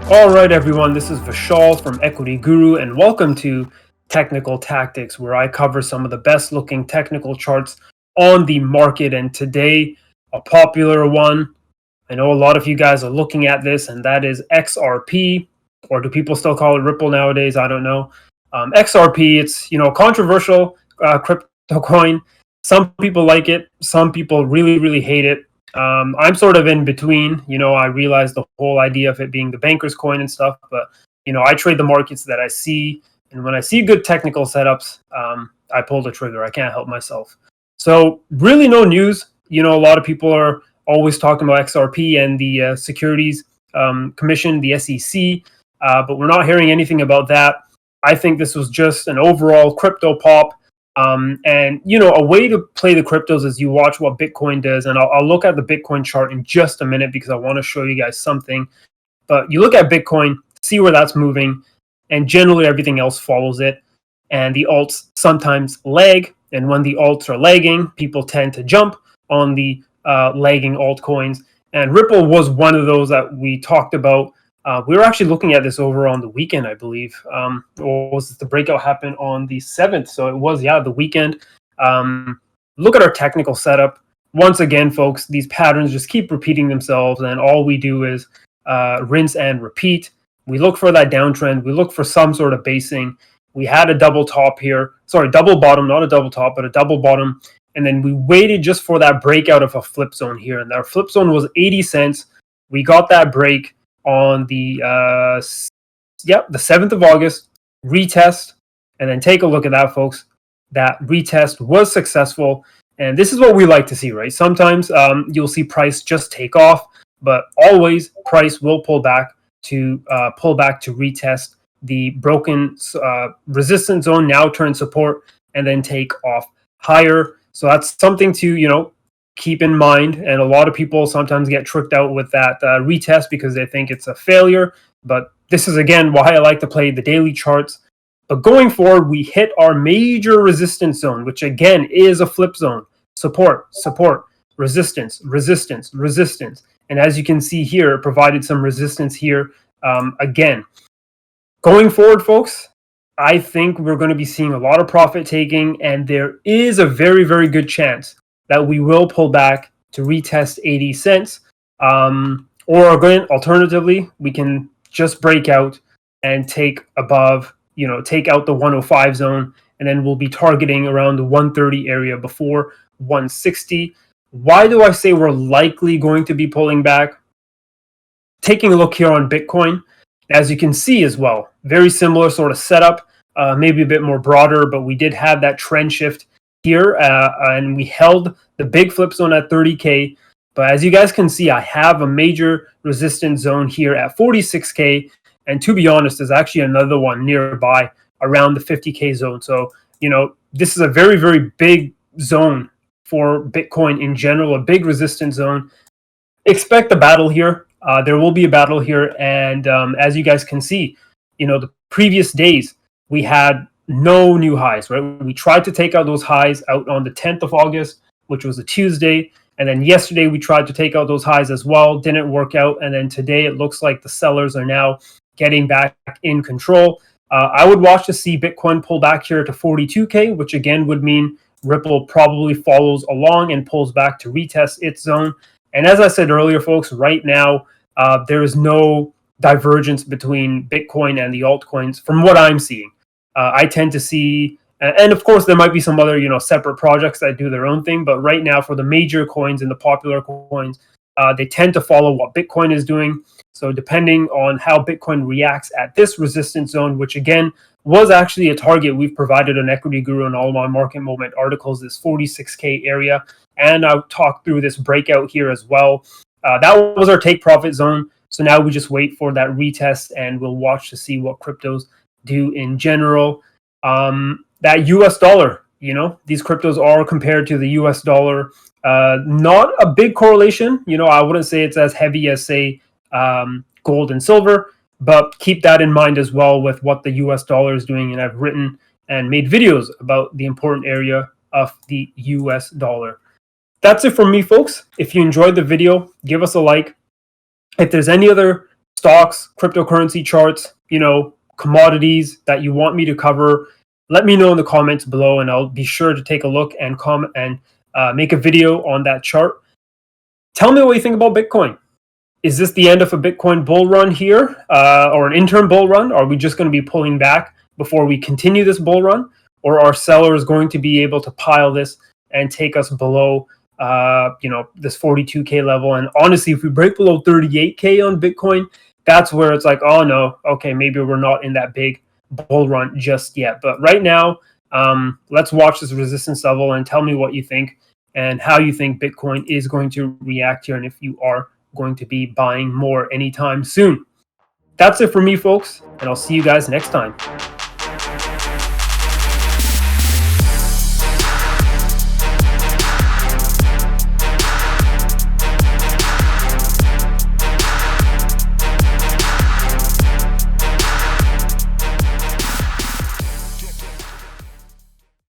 All right, everyone, this is Vishal from Equity Guru, and welcome to Technical Tactics, where I cover some of the best looking technical charts on the market. And today, a popular one, I know a lot of you guys are looking at this, and that is XRP, or do people still call it Ripple nowadays? I don't know. XRP, it's a controversial crypto coin. Some people like it, some people really hate it. I'm sort of in between. I realize the whole idea of it being the banker's coin and stuff, but I trade the markets that I see, and when I see good technical setups, I pull the trigger. I can't help myself. So really, no news. A lot of people are always talking about XRP and the Securities Commission, the SEC, but we're not hearing anything about that. I think this was just an overall crypto pop. And a way to play the cryptos is you watch what Bitcoin does, and I'll look at the Bitcoin chart in just a minute because I want to show you guys something. But you look at Bitcoin, see where that's moving, and generally everything else follows it. And the alts sometimes lag, and when the alts are lagging, people tend to jump on the lagging altcoins. And Ripple was one of those that we talked about. We were actually looking at this over on the weekend, I believe. Or was it the breakout happened on the 7th? So it was, the weekend. Look at our technical setup. Once again, folks, these patterns just keep repeating themselves, and all we do is rinse and repeat. We look for that downtrend. We look for some sort of basing. We had a double top here. Sorry, double bottom, not a double top, but a double bottom. And then we waited just for that breakout of a flip zone here. And our flip zone was 80 cents. We got that break on the 7th of August, retest, and then take a look at that, folks. That retest was successful, and this is what we like to see, right? Sometimes you'll see price just take off, but always price will pull back to retest the broken resistance zone, now turn support, and then take off higher. So that's something to keep in mind. And a lot of people sometimes get tricked out with that retest because they think it's a failure. But this is, again, why I like to play the daily charts. But going forward, we hit our major resistance zone, which again is a flip zone. Support, resistance. And as you can see here, it provided some resistance here again. Going forward, folks, I think we're going to be seeing a lot of profit taking, and there is a very good chance that we will pull back to retest 80 cents. Or again, alternatively, we can just break out and take above, take out the 105 zone, and then we'll be targeting around the 130 area before 160. Why do I say we're likely going to be pulling back? Taking a look here on Bitcoin, as you can see as well, very similar sort of setup, maybe a bit more broader, but we did have that trend shift here, and we held the big flip zone at 30K. But as you guys can see, I have a major resistance zone here at 46K. And to be honest, there's actually another one nearby around the 50K zone. So, this is a very big zone for Bitcoin in general, a big resistance zone. Expect a battle here. There will be a battle here. And as you guys can see, the previous days, we had no new highs, right? We tried to take out those highs out on the 10th of August, which was a Tuesday. And then yesterday we tried to take out those highs as well. Didn't work out. And then today it looks like the sellers are now getting back in control. I would watch to see Bitcoin pull back here to 42K, which again would mean Ripple probably follows along and pulls back to retest its zone. And as I said earlier, folks, right now there is no divergence between Bitcoin and the altcoins from what I'm seeing. I tend to see, and of course there might be some other separate projects that do their own thing, but right now for the major coins and the popular coins, they tend to follow what Bitcoin is doing. So depending on how Bitcoin reacts at this resistance zone, which again was actually a target we've provided on Equity Guru and all my market moment articles, this 46K area, and I'll talk through this breakout here as well. That was our take profit zone. So now we just wait for that retest, and we'll watch to see what cryptos do in general. That US dollar, these cryptos are compared to the US dollar. Not a big correlation. I wouldn't say it's as heavy as, say, gold and silver, but keep that in mind as well with what the US dollar is doing. And I've written and made videos about the important area of the US dollar. That's it from me, folks. If you enjoyed the video, give us a like. If there's any other stocks, cryptocurrency charts, commodities that you want me to cover, let me know in the comments below, and I'll be sure to take a look and comment and make a video on that chart. Tell me what you think about Bitcoin. Is this the end of a Bitcoin bull run here, or an interim bull run? Are we just going to be pulling back before we continue this bull run? Or are sellers going to be able to pile this and take us below this 42K level? And honestly, if we break below 38K on Bitcoin, that's where it's like, oh no, okay, maybe we're not in that big bull run just yet. But right now, let's watch this resistance level and tell me what you think and how you think Bitcoin is going to react here, and if you are going to be buying more anytime soon. That's it for me, folks, and I'll see you guys next time.